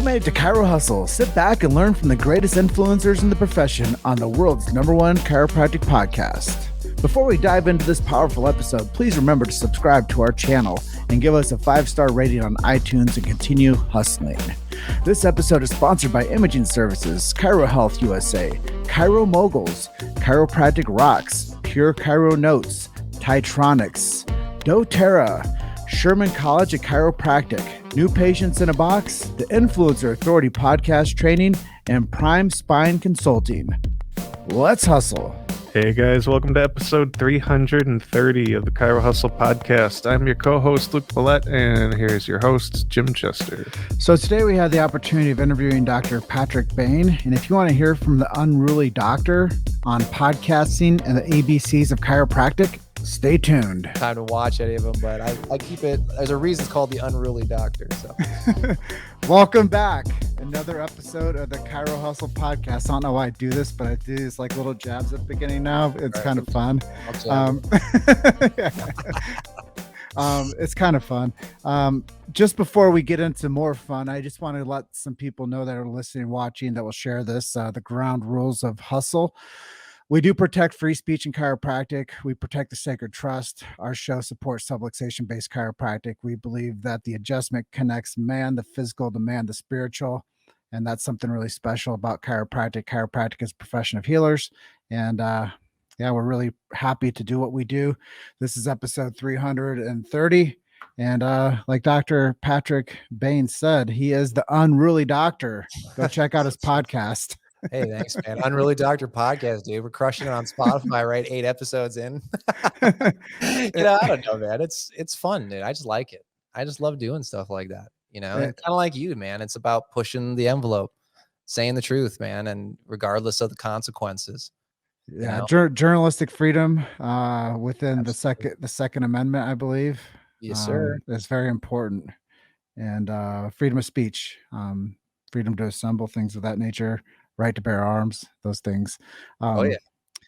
made it to Chirohustle. Sit back and learn from the greatest influencers in the profession on the world's #1 chiropractic podcast. Before we dive into this powerful episode, please remember to subscribe to our channel and give us a 5-star rating on iTunes and continue hustling. This episode is sponsored by Imaging Services, Chiro Health USA, Chiro Moguls, Chiropractic Rocks, Pure Chiro Notes, Titronics, doTERRA, Sherman College of Chiropractic, New Patients in a Box, the Influencer Authority Podcast Training, and Prime Spine Consulting. Let's hustle. Hey guys, welcome to episode 330 of the Chirohustle podcast. I'm your co-host Luke Millette, and here's your host Jim Chester. So today we had the opportunity of interviewing Dr. Patrick Bain, and if you want to hear from the Unruly Doctor on podcasting and the ABCs of chiropractic, stay tuned. Time to watch any of them, but I keep it. There's a reason it's called the Unruly Doctor. So, welcome back. Another episode of the Chirohustle podcast. I don't know why I do this, but I do these like little jabs at the beginning now. It's kind of fun. It's kind of fun. Just before we get into more fun, I just want to let some people know that are listening, watching, that will share this, the ground rules of hustle. We do protect free speech in chiropractic. We protect the sacred trust. Our show supports subluxation-based chiropractic. We believe that the adjustment connects man, the physical, the man, the spiritual. And that's something really special about chiropractic. Chiropractic is a profession of healers. And we're really happy to do what we do. This is episode 330. And like Dr. Patrick Bain said, he is the Unruly Doctor. Go check out his podcast. Hey, thanks, man. Unruly Doctor podcast, dude. We're crushing it on Spotify, right? 8 episodes in. I don't know, man. It's fun, dude. I just like it. I just love doing stuff like that. Kind of like you, man. It's about pushing the envelope, saying the truth, man, and regardless of the consequences. Yeah, journalistic freedom within the Second Amendment, I believe. Yes, sir. Is very important, and freedom of speech, freedom to assemble, things of that nature. Right to bear arms, those things. Oh yeah,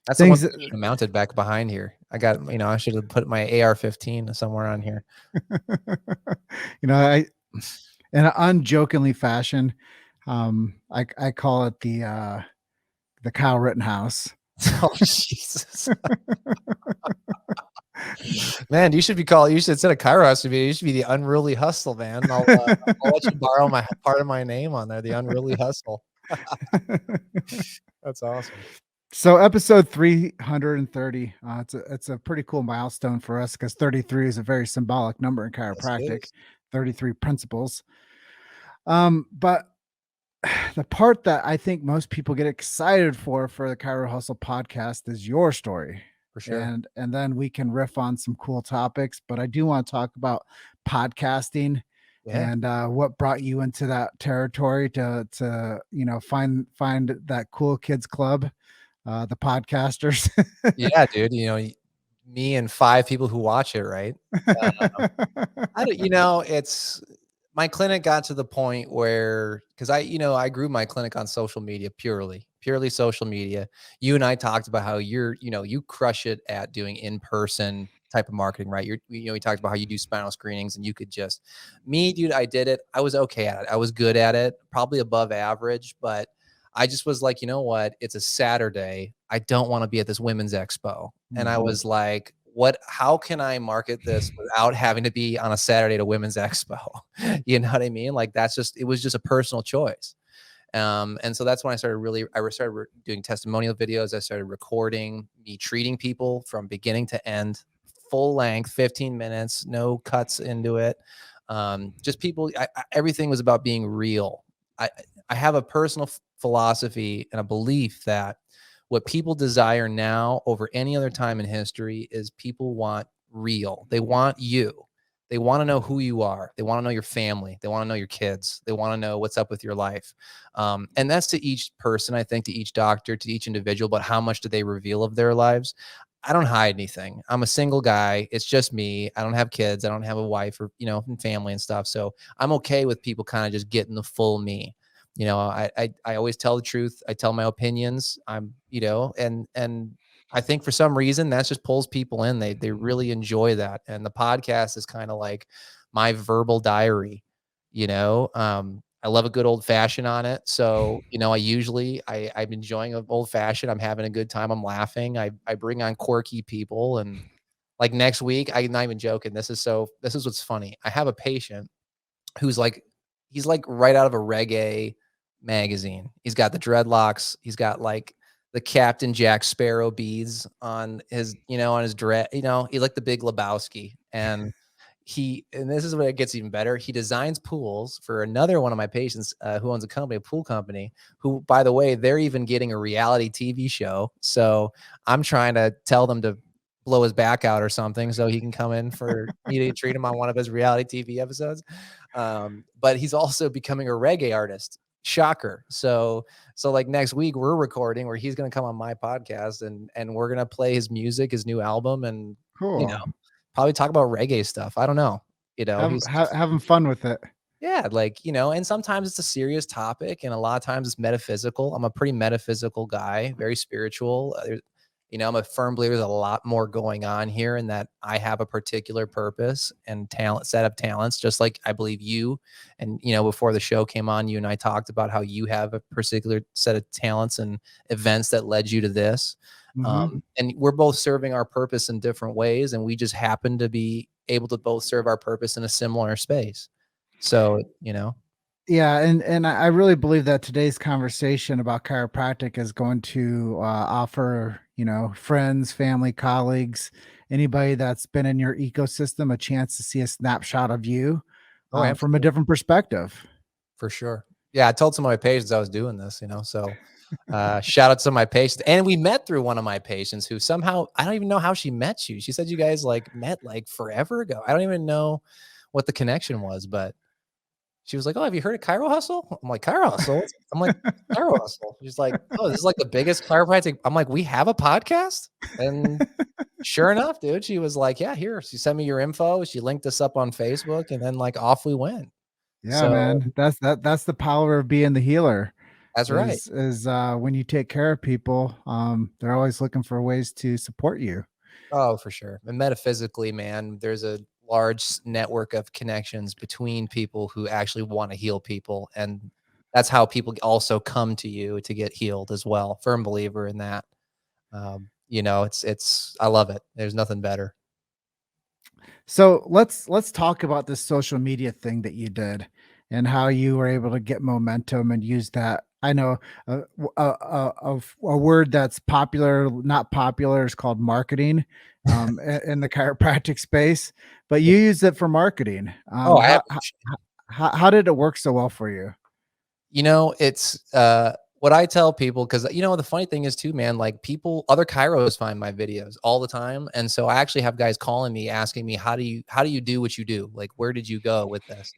that's things the one mounted back behind here. I got, I should have put my AR-15 somewhere on here. In an unjokingly fashion, I call it the Kyle Rittenhouse. Oh Jesus, man! You should instead of Chiros, you should be the Unruly Hustle, man. I'll let you borrow my part of my name on there, the Unruly Hustle. That's awesome. So episode 330, it's a pretty cool milestone for us because 33 is a very symbolic number in chiropractic. 33 principles. But the part that I think most people get excited for the Chirohustle podcast is your story. For sure. And then we can riff on some cool topics, but I do want to talk about podcasting. Yeah. And what brought you into that territory to find that cool kids club, the podcasters? Yeah, dude. Me and 5 people who watch it, right? It's my clinic got to the point where, because I grew my clinic on social media, purely social media. You and I talked about how you crush it at doing in-person type of marketing, right? We talked about how you do spinal screenings, and you could me, dude, I did it. I was okay at it. I was good at it, probably above average, but I just was like, you know what? It's a Saturday. I don't want to be at this women's expo. Mm-hmm. And I was like, how can I market this without having to be on a Saturday at a women's expo? You know what I mean? Like it was just a personal choice. And so that's when I started doing testimonial videos. I started recording me treating people from beginning to end, full length, 15 minutes, no cuts into it. Just people, everything was about being real. I have a personal philosophy and a belief that what people desire now over any other time in history is people want real. They want you. They want to know who you are. They want to know your family. They want to know your kids. They want to know what's up with your life. And that's to each person, I think, to each doctor, to each individual, but how much do they reveal of their lives? I don't hide anything. I'm a single guy. It's just me. I don't have kids. I don't have a wife or, and family and stuff. So I'm okay with people kind of just getting the full me. I always tell the truth. I tell my opinions. And I think for some reason that just pulls people in. They really enjoy that. And the podcast is kind of like my verbal diary. I love a good old fashioned on it. So, you know, I'm enjoying an old fashioned. I'm having a good time. I'm laughing. I bring on quirky people. And like next week, I'm not even joking. This is what's funny. I have a patient who's like, he's like right out of a reggae magazine. He's got the dreadlocks. He's got like the Captain Jack Sparrow beads on his, on his dread, he's like the Big Lebowski. And this is where it gets even better. He designs pools for another one of my patients who owns a pool company, who, by the way, they're even getting a reality TV show. So I'm trying to tell them to blow his back out or something so he can come in for me to treat him on one of his reality TV episodes. But he's also becoming a reggae artist. Shocker. So like next week we're recording where he's going to come on my podcast and we're going to play his music, his new album, and Cool. probably talk about reggae stuff. I don't know. Having fun with it. Yeah, like, and sometimes it's a serious topic and a lot of times it's metaphysical. I'm a pretty metaphysical guy, very spiritual. I'm a firm believer there's a lot more going on here and that I have a particular purpose and set of talents, just like I believe you. And, before the show came on, you and I talked about how you have a particular set of talents and events that led you to this. And we're both serving our purpose in different ways. And we just happen to be able to both serve our purpose in a similar space. So, Yeah, and I really believe that today's conversation about chiropractic is going to offer, friends, family, colleagues, anybody that's been in your ecosystem a chance to see a snapshot of you from a different perspective. For sure. Yeah, I told some of my patients I was doing this, so shout out to my patients. And we met through one of my patients who somehow, I don't even know how she met you. She said you guys met forever ago. I don't even know what the connection was, but she was like, "Oh, have you heard of Chirohustle?" I'm like, "Chirohustle?" I'm like, "Chirohustle." She's like, "Oh, this is like the biggest chiropractic." I'm like, "We have a podcast?" And sure enough, dude, she was like, "Yeah, here." She sent me your info. She linked us up on Facebook, and then off we went. Yeah, man, that's the power of being the healer. That's right. Is when you take care of people, they're always looking for ways to support you. Oh, for sure. And metaphysically, man, there's a large network of connections between people who actually want to heal people. And that's how people also come to you to get healed as well. Firm believer in that. I love it. There's nothing better. So let's talk about this social media thing that you did and how you were able to get momentum and use that. I know a word that's popular, not popular, is called marketing in the chiropractic space, but you use it for marketing. How did it work so well for you? It's what I tell people, because the funny thing is too, man, other chiros find my videos all the time. And so I actually have guys calling me asking me, how do you do what you do? Like, where did you go with this?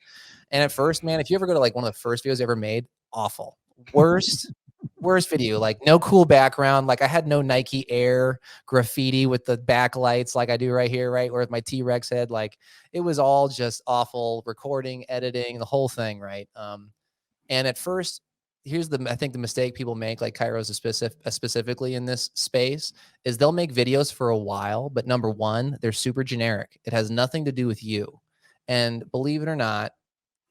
And at first, man, if you ever go to one of the first videos I ever made, awful. Worst video, no cool background. I had no Nike Air graffiti with the backlights like I do right here, right? Or with my T-Rex head. It was all just awful recording, editing, the whole thing, right? And at first, I think the mistake people make, like chiros specifically in this space, is they'll make videos for a while, but number one, they're super generic. It has nothing to do with you. And believe it or not,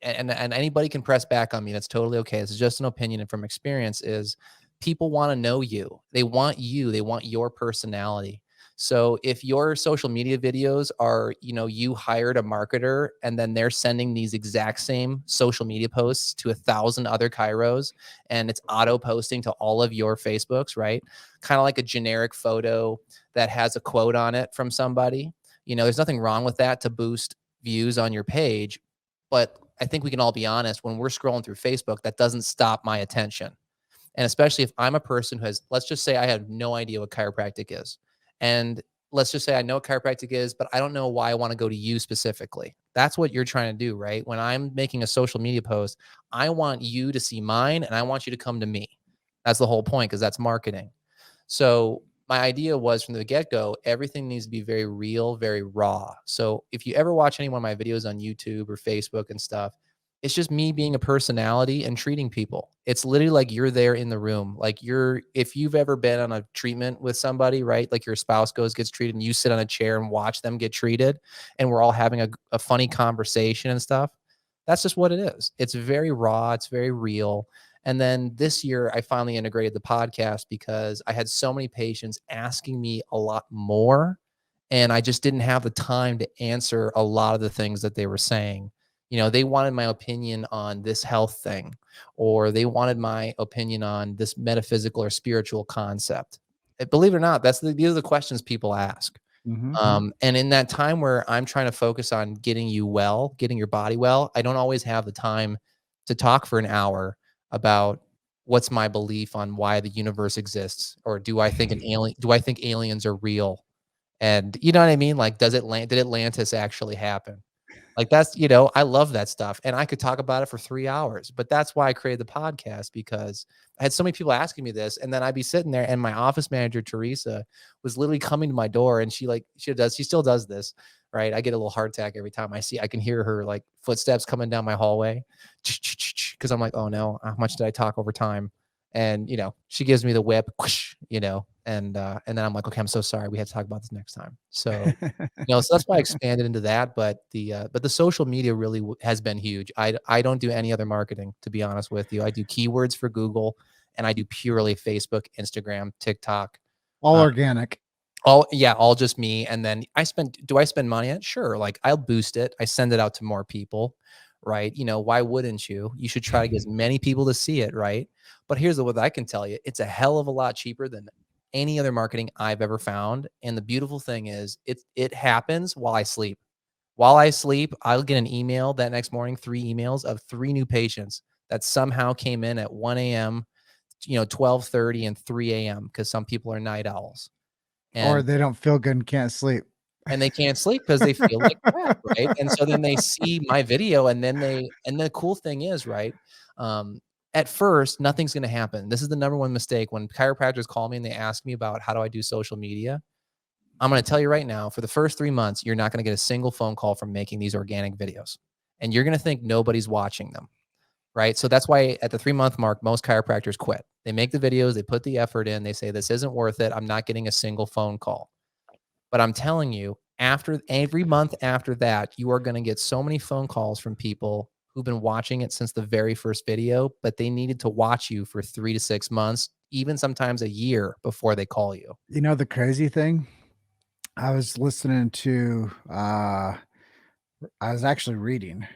and anybody can press back on me. That's totally okay. This is just an opinion, and from experience is people want to know you. They want you. They want your personality. So if your social media videos are, you hired a marketer and then they're sending these exact same social media posts to 1,000 other chiros and it's auto posting to all of your Facebooks, right? Kind of like a generic photo that has a quote on it from somebody. There's nothing wrong with that to boost views on your page. But I think we can all be honest, when we're scrolling through Facebook, that doesn't stop my attention. And especially if I'm a person who has, let's just say I have no idea what chiropractic is. And let's just say I know what chiropractic is, but I don't know why I want to go to you specifically. That's what you're trying to do, right? When I'm making a social media post, I want you to see mine and I want you to come to me. That's the whole point, because that's marketing. So my idea was from the get-go, everything needs to be very real, very raw. So if you ever watch any one of my videos on YouTube or Facebook and stuff, it's just me being a personality and treating people. It's literally like you're there in the room. If you've ever been on a treatment with somebody, right? Like your spouse gets treated and you sit on a chair and watch them get treated and we're all having a funny conversation and stuff. That's just what it is. It's very raw. It's very real. And then this year, I finally integrated the podcast because I had so many patients asking me a lot more, and I just didn't have the time to answer a lot of the things that they were saying. They wanted my opinion on this health thing, or they wanted my opinion on this metaphysical or spiritual concept. Believe it or not, these are the questions people ask. And in that time where I'm trying to focus on getting you well, getting your body well, I don't always have the time to talk for an hour about what's my belief on why the universe exists, or do I think aliens are real? And you know what I mean? Like, did Atlantis actually happen? Like, I love that stuff. And I could talk about it for 3 hours, but that's why I created the podcast, because I had so many people asking me this. And then I'd be sitting there, and my office manager, Teresa, was literally coming to my door, and she still does this, right? I get a little heart attack every time I can hear her like footsteps coming down my hallway. Cause I'm like, oh no, how much did I talk over time? And, she gives me the whip, and then I'm like, okay, I'm so sorry. We have to talk about this next time. So, so that's why I expanded into that. But the social media really has been huge. I don't do any other marketing, to be honest with you. I do keywords for Google, and I do purely Facebook, Instagram, TikTok. All organic. All just me. And then do I spend money on it? Sure. Like, I'll boost it. I send it out to more people, right? Why wouldn't you? You should try to get as many people to see it, right? But here's what I can tell you. It's a hell of a lot cheaper than any other marketing I've ever found. And the beautiful thing is it happens while I sleep. While I sleep, I'll get an email that next morning, 3 emails of 3 new patients that somehow came in at 1 a.m., 12:30 and 3 a.m. because some people are night owls. Or they don't feel good and can't sleep. And they can't sleep because they feel like crap, right? And so then they see my video, and the cool thing is, right, at first, nothing's going to happen. This is the number one mistake. When chiropractors call me and they ask me about how do I do social media, I'm going to tell you right now, for the first 3 months, you're not going to get a single phone call from making these organic videos. And you're going to think nobody's watching them, right? So that's why at the 3-month mark, most chiropractors quit. They make the videos, they put the effort in, they say, this isn't worth it. I'm not getting a single phone call. But I'm telling you, after every month after that, you are going to get so many phone calls from people who've been watching it since the very first video, but they needed to watch you for 3 to 6 months, even sometimes a year before they call you. The crazy thing, I was listening to, I was actually reading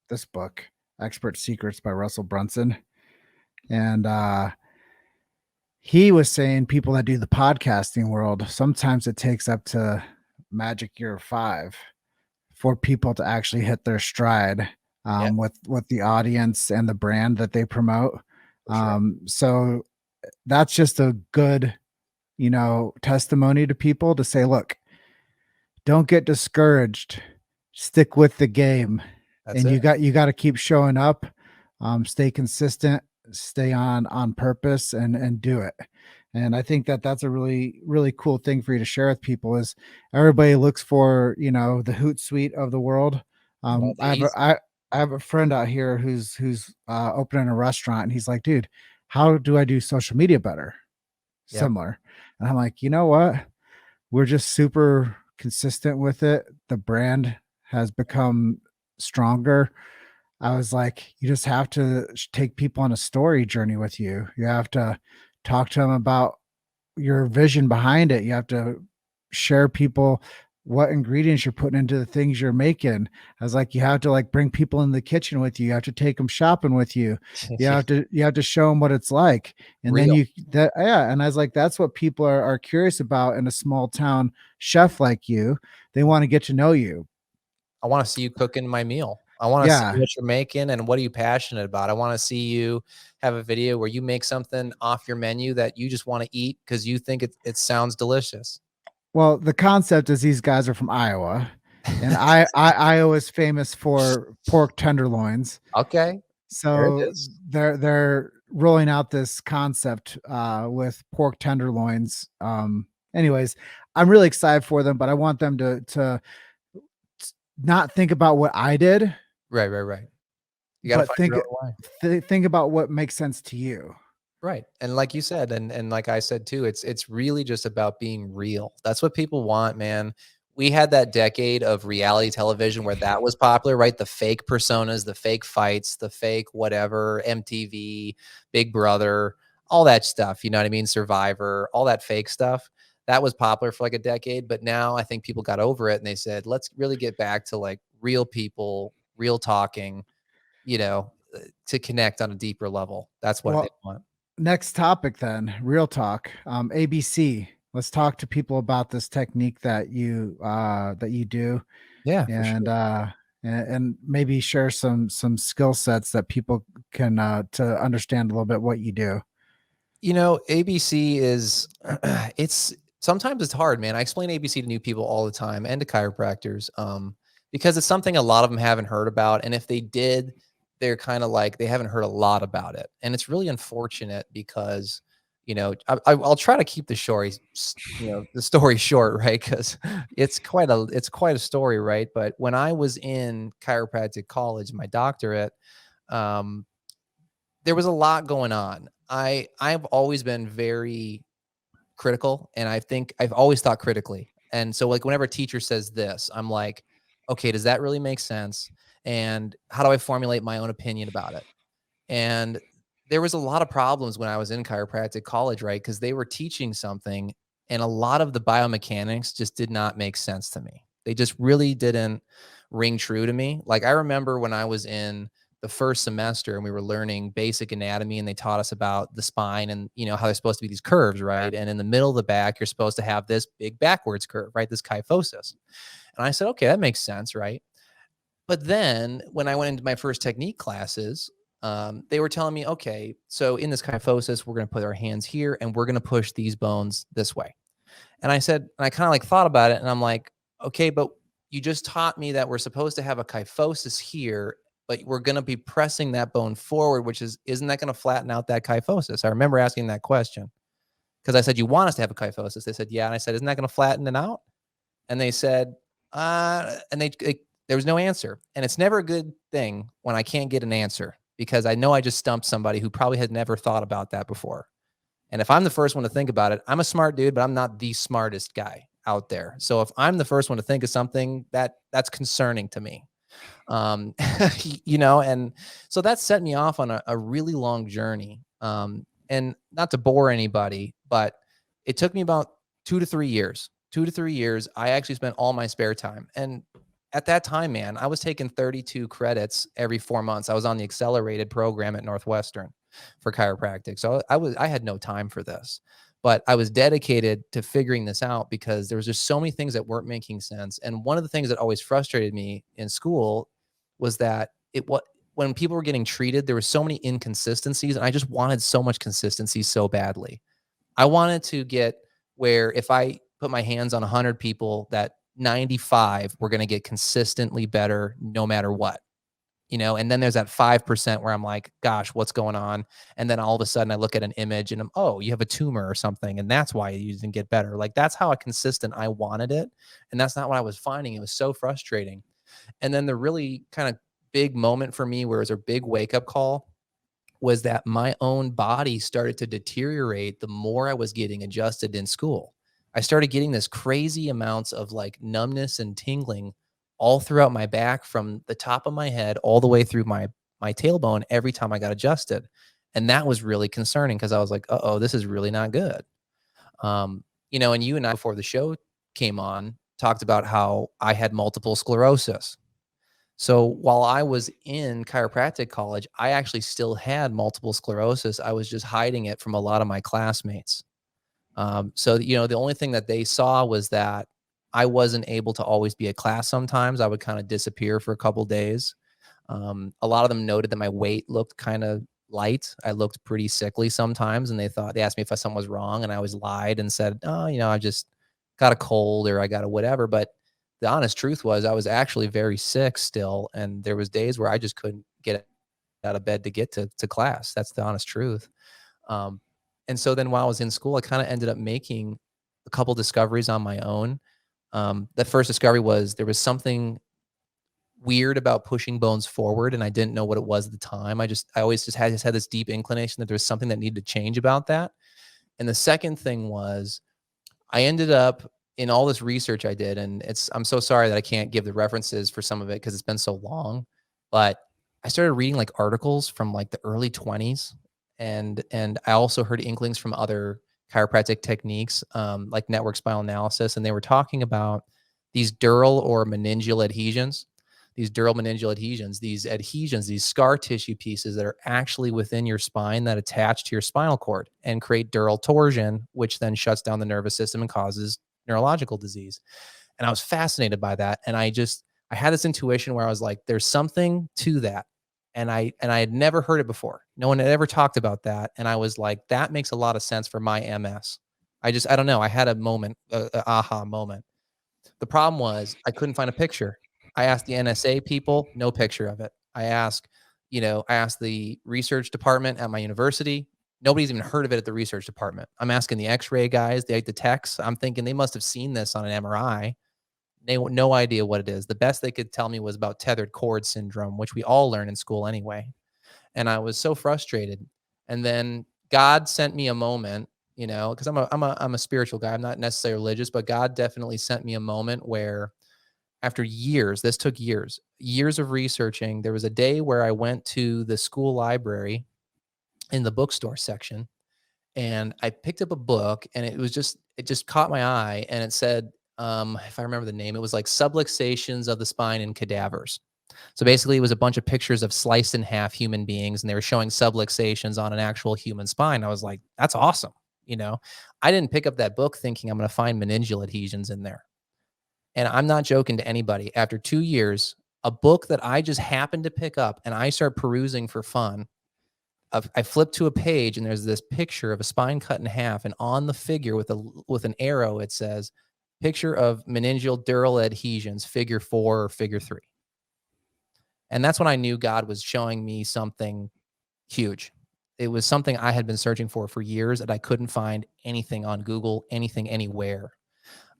this book, Expert Secrets by Russell Brunson. And he was saying people that do the podcasting world, sometimes it takes up to magic year 5 for people to actually hit their stride with the audience and the brand that they promote. Sure. So that's just a good, testimony to people to say, look, don't get discouraged, stick with the game. That's and it. you got to keep showing up, stay consistent, stay on purpose, and do it. And I think that's a really, really cool thing for you to share with people. Is everybody looks for, the Hootsuite of the world. I have a friend out here who's opening a restaurant, and he's like, dude, how do I do social media better? Yep. Similar. And I'm like, you know what? We're just super consistent with it. The brand has become stronger. I was like, you just have to take people on a story journey with you. You have to talk to them about your vision behind it. You have to share people what ingredients you're putting into the things you're making. I was like, you have to bring people in the kitchen with you. You have to take them shopping with you. You have to show them what it's like. And real. And I was like, that's what people are curious about in a small town chef like you. They want to get to know you. I want to see you cooking my meal. I want to see what you're making and what are you passionate about. I want to see you have a video where you make something off your menu that you just want to eat because you think it sounds delicious. Well, the concept is these guys are from Iowa, and Iowa is famous for pork tenderloins. Okay. So they're rolling out this concept with pork tenderloins. Anyways, I'm really excited for them, but I want them to not think about what I did. Right. You got to think about what makes sense to you. Right. And like you said, and like I said too, it's really just about being real. That's what people want, man. we had that decade of reality television where that was popular, right? The fake personas, the fake fights, the fake whatever, MTV, Big Brother, all that stuff. You know what I mean? Survivor, all that fake stuff. That was popular for like a decade. But now I think people got over it and they said, let's really get back to like real people, real talking, to connect on a deeper level. That's what they Well, want. next topic then, real talk. ABC. Let's talk to people about this technique that you do, Yeah, for and sure. and maybe share some skill sets that people can to understand a little bit what you do. ABC is it's sometimes it's hard, man. I explain ABC to new people all the time and to chiropractors, because it's something a lot of them haven't heard about. And if they did, they're kind of like they haven't heard a lot about it. And it's really unfortunate because, I'll try to keep the story short, right? Because it's quite a story, right? But when I was in chiropractic college, my doctorate, um, there was a lot going on. I've always been very critical, and I think I've always thought critically. And so like whenever a teacher says this, I'm like, okay, does that really make sense? And how do I formulate my own opinion about it? And there was a lot of problems when I was in chiropractic college, right? Because they were teaching something and a lot of the biomechanics just did not make sense to me. They just really didn't ring true to me. Like I remember when I was in the first semester and we were learning basic anatomy and they taught us about the spine and how there's supposed to be these curves, right? And in the middle of the back, you're supposed to have this big backwards curve, right? This kyphosis. And I said, okay, that makes sense, right? But then when I went into my first technique classes, they were telling me, okay, so in this kyphosis, we're going to put our hands here and we're going to push these bones this way. And I said, and I kind of like thought about it and I'm like, okay, but you just taught me that we're supposed to have a kyphosis here, but we're going to be pressing that bone forward, isn't that going to flatten out that kyphosis? I remember asking that question because I said, you want us to have a kyphosis? They said, yeah. And I said, isn't that going to flatten it out? And they said, and there was no answer. And it's never a good thing when I can't get an answer because I know I just stumped somebody who probably had never thought about that before. And if I'm the first one to think about it, I'm a smart dude, but I'm not the smartest guy out there. So if I'm the first one to think of something that's concerning to me, and so that set me off on a really long journey. And not to bore anybody, but it took me about 2 to 3 years. 2 to 3 years. I actually spent all my spare time. And at that time, man, I was taking 32 credits every 4 months. I was on the accelerated program at Northwestern for chiropractic. So I had no time for this, but I was dedicated to figuring this out because there was just so many things that weren't making sense. And one of the things that always frustrated me in school was that when people were getting treated, there were so many inconsistencies and I just wanted so much consistency so badly. I wanted to get where if I put my hands on 100 people, that 95 were going to get consistently better no matter what, and then there's that 5% where I'm like, gosh, what's going on? And then all of a sudden I look at an image and you have a tumor or something. And that's why you didn't get better. Like that's how consistent I wanted it. And that's not what I was finding. It was so frustrating. And then the really kind of big moment for me where it was a big wake up call was that my own body started to deteriorate the more I was getting adjusted in school. I started getting this crazy amounts of like numbness and tingling all throughout my back from the top of my head all the way through my tailbone every time I got adjusted. And that was really concerning because I was like, uh-oh, this is really not good. And you and I before the show came on talked about how I had multiple sclerosis. So while I was in chiropractic college, I actually still had multiple sclerosis. I was just hiding it from a lot of my classmates. So, the only thing that they saw was that I wasn't able to always be at class sometimes. I would kind of disappear for a couple days. A lot of them noted that my weight looked kind of light. I looked pretty sickly sometimes, and they asked me if something was wrong, and I always lied and said, "Oh, I just got a cold or I got a whatever." But the honest truth was I was actually very sick still, and there was days where I just couldn't get out of bed to get to class. That's the honest truth. And so then while I was in school, I kind of ended up making a couple discoveries on my own. The first discovery was there was something weird about pushing bones forward, and I didn't know what it was at the time. I always just had this deep inclination that there was something that needed to change about that. And the second thing was I ended up in all this research I did, and I'm so sorry that I can't give the references for some of it because it's been so long, but I started reading like articles from like the early 20s, and I also heard inklings from other chiropractic techniques, like network spinal analysis, and they were talking about these dural or meningeal adhesions. These dural meningeal adhesions, these scar tissue pieces that are actually within your spine that attach to your spinal cord and create dural torsion, which then shuts down the nervous system and causes neurological disease. And I was fascinated by that. And I had this intuition where I was like, there's something to that. And I had never heard it before. No one had ever talked about that. And I was like, that makes a lot of sense for my MS. I don't know. I had a moment, a aha moment. The problem was I couldn't find a picture. I asked the NSA people, no picture of it. I asked the research department at my university. Nobody's even heard of it at the research department. I'm asking the X-ray guys, the techs. I'm thinking they must have seen this on an MRI. They no idea what it is. The best they could tell me was about tethered cord syndrome, which we all learn in school anyway. And I was so frustrated. And then God sent me a moment, because I'm a spiritual guy. I'm not necessarily religious, but God definitely sent me a moment where, after years, this took years of researching, there was a day where I went to the school library in the bookstore section, and I picked up a book, and it just caught my eye, and it said, if I remember the name, it was like Subluxations of the Spine in Cadavers. So basically it was a bunch of pictures of sliced in half human beings, and they were showing subluxations on an actual human spine. I was like, that's awesome. I didn't pick up that book thinking I'm going to find meningeal adhesions in there. And I'm not joking to anybody. After 2 years, a book that I just happened to pick up and I start perusing for fun, I flip to a page and there's this picture of a spine cut in half, and on the figure with an arrow, it says, picture of meningeal dural adhesions, figure 4 or figure 3. And that's when I knew God was showing me something huge. It was something I had been searching for years, and I couldn't find anything on Google, anything anywhere.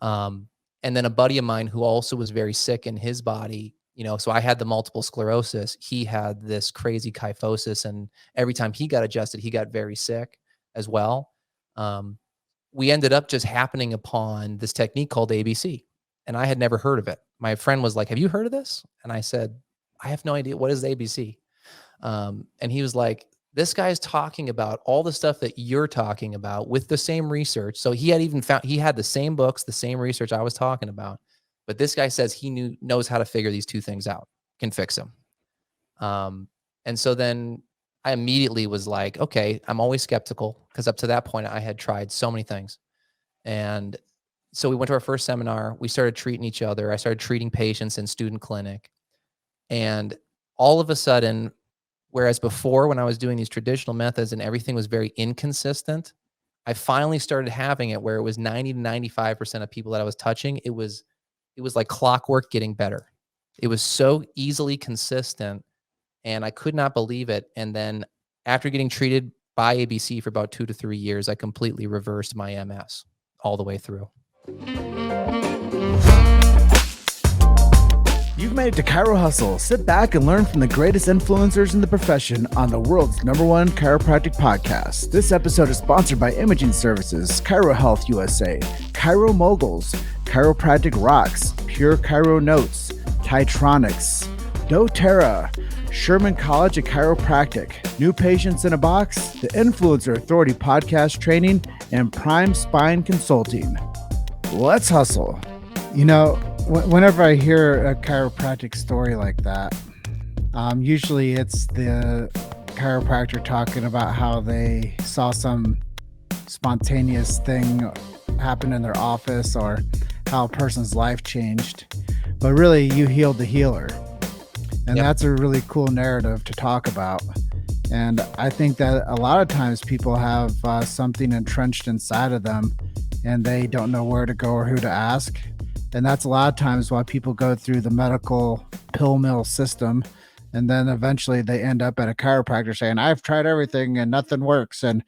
And then a buddy of mine who also was very sick in his body, so I had the multiple sclerosis. He had this crazy kyphosis, and every time he got adjusted, he got very sick as well. We ended up just happening upon this technique called ABC, and I had never heard of it. My friend was like, "Have you heard of this?" And I said, "I have no idea. What is ABC?" And he was like, "This guy's talking about all the stuff that you're talking about with the same research." So he had the same books, the same research I was talking about, but this guy says he knows how to figure these two things out, can fix them. And so then I immediately was like, okay, I'm always skeptical because up to that point I had tried so many things. And so we went to our first seminar. We started treating each other. I started treating patients in student clinic. And all of a sudden, whereas before when I was doing these traditional methods and everything was very inconsistent, I finally started having it where it was 90 to 95% of people that I was touching. It was like clockwork getting better. It was so easily consistent, and I could not believe it. And then after getting treated by ABC for about 2 to 3 years, I completely reversed my MS all the way through. You've made it to Chirohustle. Sit back and learn from the greatest influencers in the profession on the world's #1 chiropractic podcast. This episode is sponsored by Imaging Services, Chiro Health USA, Chiro Moguls, Chiropractic Rocks, Pure Chiro Notes, Titronics, doTERRA, Sherman College of Chiropractic, New Patients in a Box, the Influencer Authority Podcast Training, and Prime Spine Consulting. Let's hustle. Whenever I hear a chiropractic story like that, usually it's the chiropractor talking about how they saw some spontaneous thing happen in their office or how a person's life changed. But really, you healed the healer. And That's a really cool narrative to talk about. And I think that a lot of times people have something entrenched inside of them and they don't know where to go or who to ask. And that's a lot of times why people go through the medical pill mill system. And then eventually they end up at a chiropractor saying, I've tried everything and nothing works. And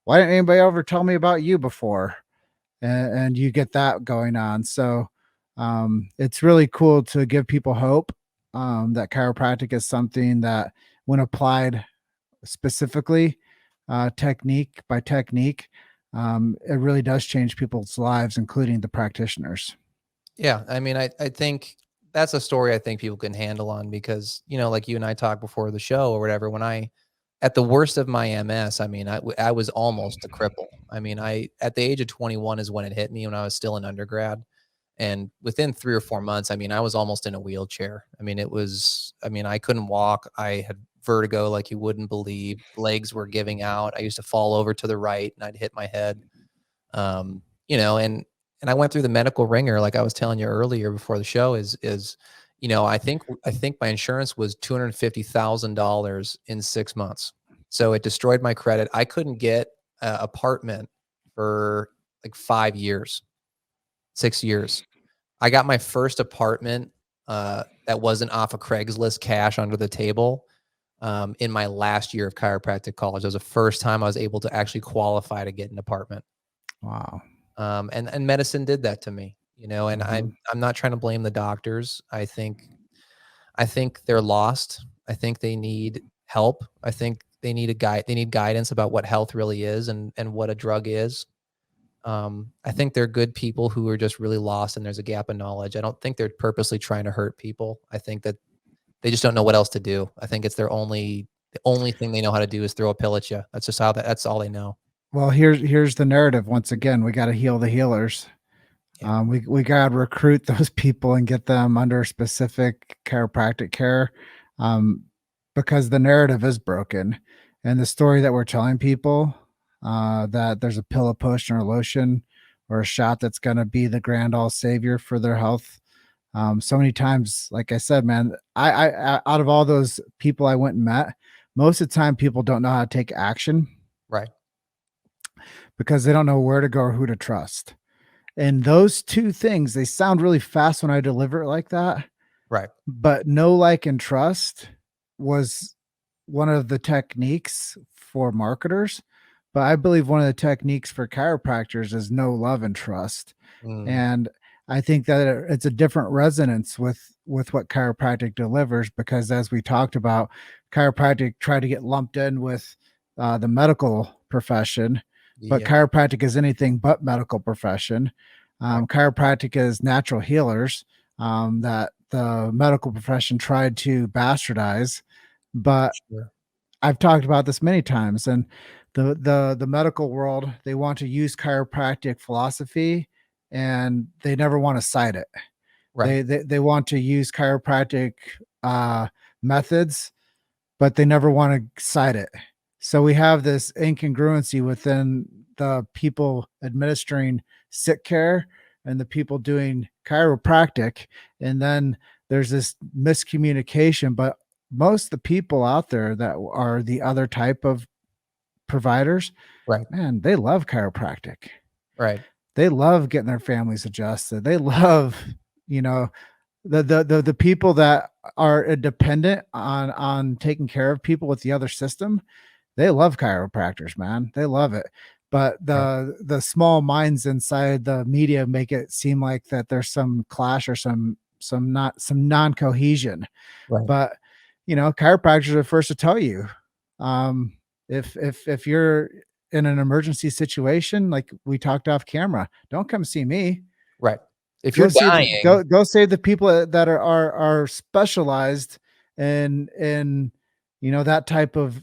why didn't anybody ever tell me about you before? And you get that going on. So it's really cool to give people hope that chiropractic is something that when applied specifically, technique by technique, it really does change people's lives, including the practitioners. Yeah, I mean, I think that's a story I think people can handle on because, like you and I talked before the show or whatever, when at the worst of my MS, I mean, I was almost a cripple. I mean, at the age of 21 is when it hit me when I was still in undergrad. And within 3 or 4 months, I mean, I was almost in a wheelchair. I mean, I couldn't walk. I had vertigo like you wouldn't believe. Legs were giving out. I used to fall over to the right and I'd hit my head. And I went through the medical ringer, like I was telling you earlier before the show I think my insurance was $250,000 in 6 months. So it destroyed my credit. I couldn't get an apartment for like 5 years, 6 years. I got my first apartment that wasn't off of Craigslist cash under the table in my last year of chiropractic college. It was the first time I was able to actually qualify to get an apartment. Wow. And medicine did that to me, and Mhm. I'm not trying to blame the doctors. I think they're lost. I think they need help. I think they need they need guidance about what health really is and what a drug is. I think they're good people who are just really lost and there's a gap in knowledge. I don't think they're purposely trying to hurt people. I think that they just don't know what else to do. I think it's the only thing they know how to do is throw a pill at you. That's all they know. Well, here's the narrative. Once again, we got to heal the healers. Yeah. We got to recruit those people and get them under specific chiropractic care, um, because the narrative is broken, and the story that we're telling people, that there's a pill, a push, or a lotion, or a shot that's going to be the grand all savior for their health. So many times, like I said, man, out of all those people I went and met, most of the time people don't know how to take action Right. because they don't know where to go or who to trust. And those two things, they sound really fast when I deliver it like that, Right. but know, like, and trust was one of the techniques for marketers. But I believe one of the techniques for chiropractors is know, love, and trust. Mm, And I think that it's a different resonance with what chiropractic delivers, because as we talked about, chiropractic tried to get lumped in with the medical profession, but yeah. chiropractic is anything but medical profession. Right. Chiropractic is natural healers, that the medical profession tried to bastardize. But Sure. I've talked about this many times, and the medical world, they want to use chiropractic philosophy, and they never want to cite it. Right. They want to use chiropractic uh, methods, but they never want to cite it. So we have this incongruency within the people administering sick care and the people doing chiropractic. And then there's this miscommunication. But most of the people out there that are the other type of providers, Right. man, they love chiropractic. Right. They love getting their families adjusted. They love, you know, the people that are dependent on taking care of people with the other system. They love chiropractors, man. They love it. But Right. the small minds inside the media make it seem like that there's some clash or some non-cohesion. Right. But chiropractors are the first to tell you, um, if you're in an emergency situation, like we talked off camera, don't come see me. Right. If Go you're see the dying, go save the people that are specialized in that type of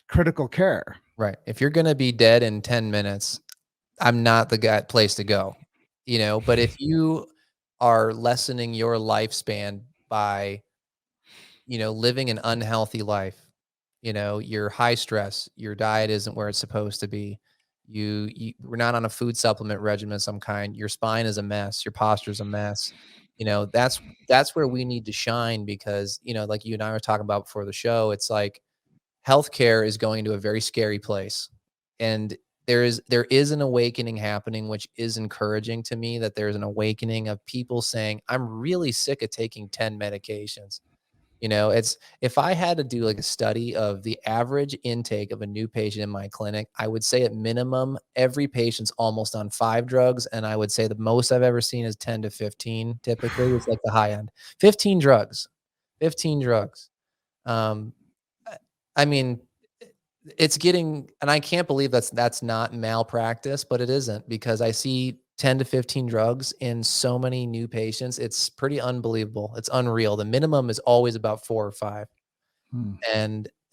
critical care. right. If you're gonna be dead in 10 minutes, I'm not the place to go, but if you are lessening your lifespan by, living an unhealthy life, you're high stress, your diet isn't where it's supposed to be. We're not on a food supplement regimen of some kind. Your spine is a mess. Your posture's a mess. That's where we need to shine because, like you and I were talking about before the show, it's like healthcare is going to a very scary place. And there is an awakening happening, which is encouraging to me that there's an awakening of people saying, I'm really sick of taking 10 medications. It's if I had to do like a study of the average intake of a new patient in my clinic, I would say at minimum, every patient's almost on 5 drugs. And I would say the most I've ever seen is 10 to 15. Typically, it's like the high end. 15 drugs. 15 drugs. Um, I mean, it's getting, and I can't believe that's not malpractice, but it isn't, because I see 10 to 15 drugs in so many new patients. It's pretty unbelievable. It's unreal. The minimum is always about 4 or 5. Hmm.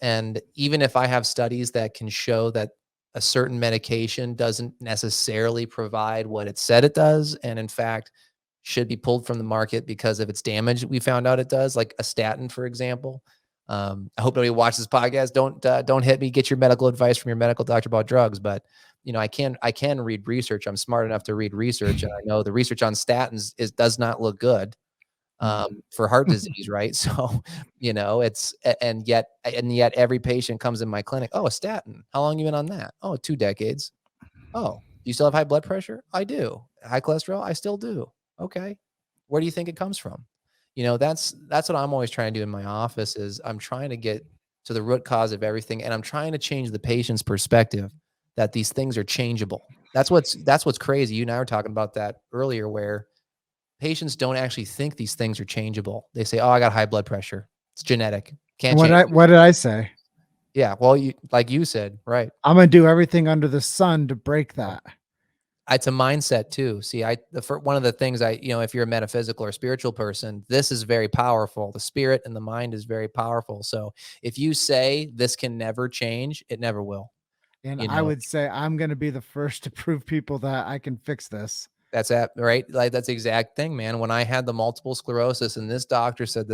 And even if I have studies that can show that a certain medication doesn't necessarily provide what it said it does, and in fact should be pulled from the market because of its damage we found out it does, like a statin, for example. I hope nobody watches this podcast. Don't hit me. Get your medical advice from your medical doctor about drugs. But I can read research. I'm smart enough to read research, and I know the research on statins does not look good for heart disease, right? So, and yet every patient comes in my clinic. Oh, a statin. How long you been on that? Oh, 2 decades. Oh, do you still have high blood pressure? I do. High cholesterol? I still do. Okay. Where do you think it comes from? That's what I'm always trying to do in my office, is I'm trying to get to the root cause of everything, and I'm trying to change the patient's perspective that these things are changeable. That's what's crazy. You and I were talking about that earlier, where patients don't actually think these things are changeable. They say, "Oh, I got high blood pressure. It's genetic. Can't change it." What did I say? Yeah, well, like you said, right. I'm gonna do everything under the sun to break that. It's a mindset too. See, one of the things if you're a metaphysical or spiritual person, this is very powerful. The spirit and the mind is very powerful. So if you say this can never change, it never will. And You I know, would say I'm gonna be the first to prove people that I can fix this. right. Like, that's the exact thing, man. When I had the multiple sclerosis, and this doctor said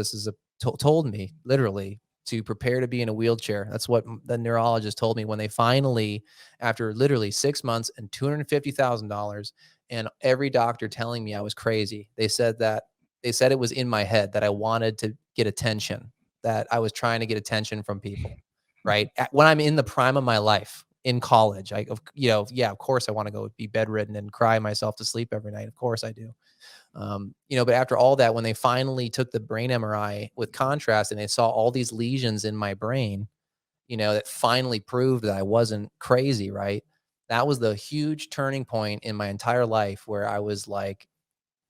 told me literally to prepare to be in a wheelchair. That's what the neurologist told me when they finally, after literally 6 months and $250,000, and every doctor telling me I was crazy. They said it was in my head that I wanted to get attention, that I was trying to get attention from people, right? When I'm in the prime of my life in college, of course I want to go be bedridden and cry myself to sleep every night. Of course I do. But after all that, when they finally took the brain MRI with contrast and they saw all these lesions in my brain, that finally proved that I wasn't crazy, right? That was the huge turning point in my entire life, where I was like,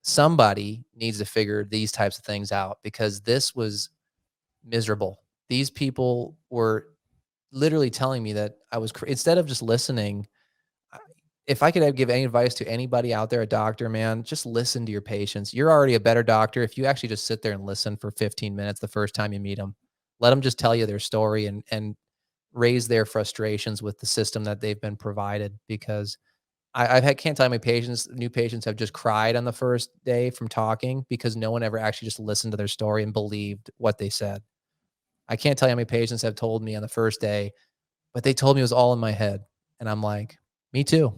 somebody needs to figure these types of things out, because this was miserable. These people were literally telling me that I was, instead of just listening. If I could give any advice to anybody out there, a doctor, man, just listen to your patients. You're already a better doctor if you actually just sit there and listen for 15 minutes the first time you meet them. Let them just tell you their story and raise their frustrations with the system that they've been provided. Because can't tell you how many new patients have just cried on the first day from talking, because no one ever actually just listened to their story and believed what they said. I can't tell you how many patients have told me on the first day, but they told me it was all in my head. And I'm like, me too.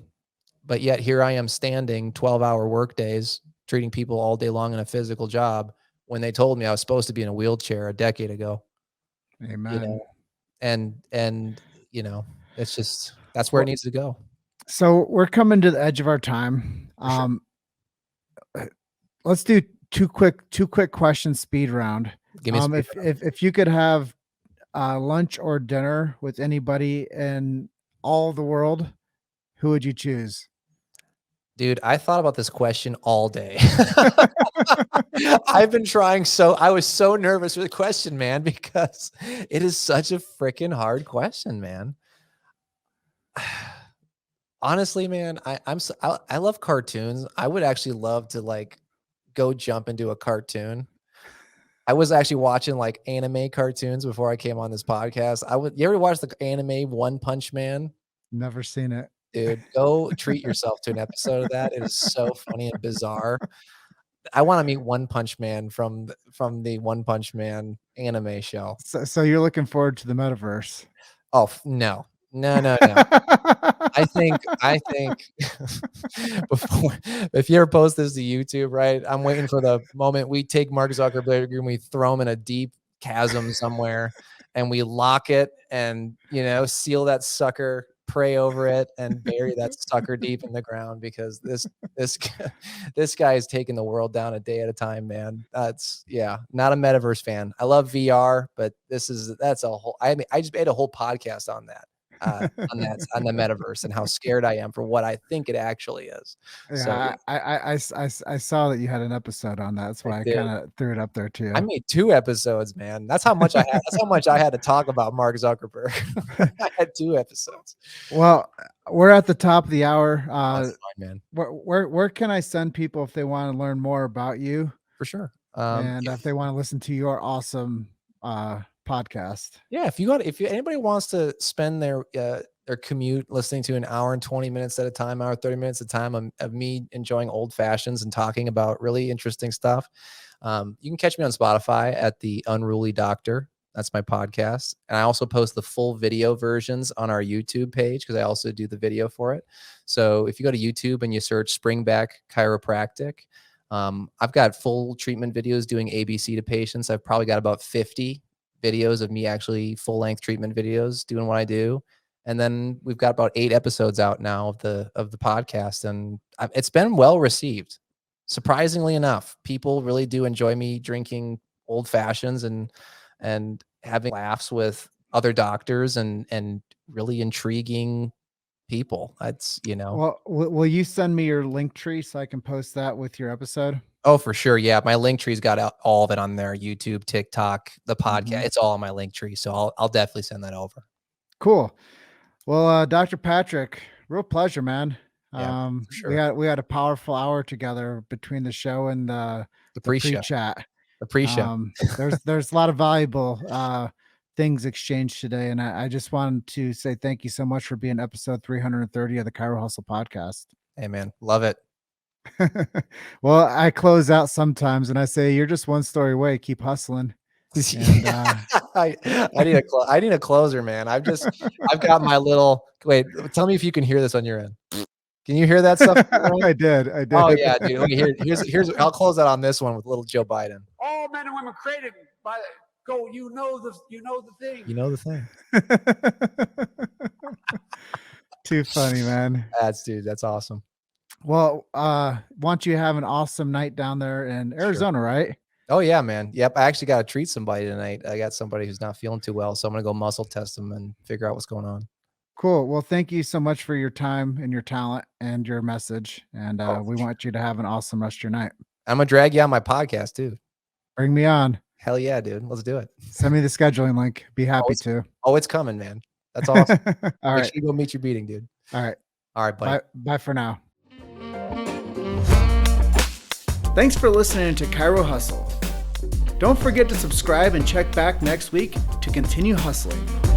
But yet here I am standing 12-hour work days, treating people all day long in a physical job, when they told me I was supposed to be in a wheelchair a decade ago. Amen. And it's just, that's where it needs to go. So we're coming to the edge of our time. Sure. Let's do two quick questions, speed round. Give me a if you could have lunch or dinner with anybody in all the world, who would you choose? Dude, I thought about this question all day. I was so nervous for the question, man, because it is such a freaking hard question, man. Honestly, man, I love cartoons. I would actually love to go jump into a cartoon. I was actually watching anime cartoons before I came on this podcast. You ever watch the anime One Punch Man? Never seen it. Dude, go treat yourself to an episode of that. It is so funny and bizarre. I want to meet One Punch Man from the One Punch Man anime show. So you're looking forward to the metaverse? Oh, no. I think before, if you ever post this to YouTube, right? I'm waiting for the moment we take Mark Zuckerberg and we throw him in a deep chasm somewhere, and we lock it and seal that sucker, pray over it, and bury that sucker deep in the ground, because this guy is taking the world down a day at a time, man. Not a metaverse fan. I love VR, but I just made a whole podcast on that. on the metaverse and how scared I am for what I think it actually is. So Yeah, I saw that you had an episode on that. That's why I did. kind of threw it up there too. I made 2 episodes, man. That's how much I had to talk about Mark Zuckerberg. I had 2 episodes. Well, we're at the top of the hour. That's fine, man. Where can I send people if they want to learn more about you For sure. and if they want to listen to your awesome podcast? Yeah, if anybody wants to spend their commute listening to an hour and 20 minutes at a time, hour 30 minutes at a time of me enjoying old fashions and talking about really interesting stuff, you can catch me on Spotify at the Unruly Doctor. That's my podcast. And I also post the full video versions on our YouTube page because I also do the video for it. So if you go to YouTube and you search Springback Chiropractic, I've got full treatment videos doing ABC to patients. I've probably got about 50 videos of me actually full-length treatment videos doing what I do. And then we've got about 8 episodes out now of the podcast, and it's been well received. Surprisingly enough, people really do enjoy me drinking old fashions and having laughs with other doctors and really intriguing people. That's, Well, will you send me your link tree so I can post that with your episode? Oh, for sure. Yeah. My link tree's got all of it on there. YouTube, TikTok, the podcast. Mhm. It's all on my link tree. So I'll definitely send that over. Cool. Well, Dr. Patrick, real pleasure, man. Yeah, for sure. We had a powerful hour together between the show and the pre-show. pre-chat. The pre-show. There's a lot of valuable things exchanged today, and I just wanted to say thank you so much for being episode 330 of the Chiro Hustle podcast. Hey, man, love it. Well, I close out sometimes and I say, you're just one story away. Keep hustling. And, I need a closer, man. I've got my little, wait, tell me if you can hear this on your end. Can you hear that stuff? I did. Oh yeah, dude. Okay, here's I'll close that on this one with little Joe Biden. All men and women created by go, you know the thing. You know the thing. Too funny, man. That's awesome. Well, want you to have an awesome night down there in Arizona, sure. Right? Oh yeah, man. Yep. I actually got to treat somebody tonight. I got somebody who's not feeling too well, so I'm gonna go muscle test them and figure out what's going on. Cool. Well, thank you so much for your time and your talent and your message. And we want you to have an awesome rest of your night. I'm gonna drag you on my podcast too. Bring me on. Hell yeah, dude. Let's do it. Send me the scheduling link. Be happy to. Oh, it's coming, man. That's awesome. All right. Make sure you go meet your beating, dude. All right. All right, buddy. Bye for now. Thanks for listening to Chiro Hustle. Don't forget to subscribe and check back next week to continue hustling.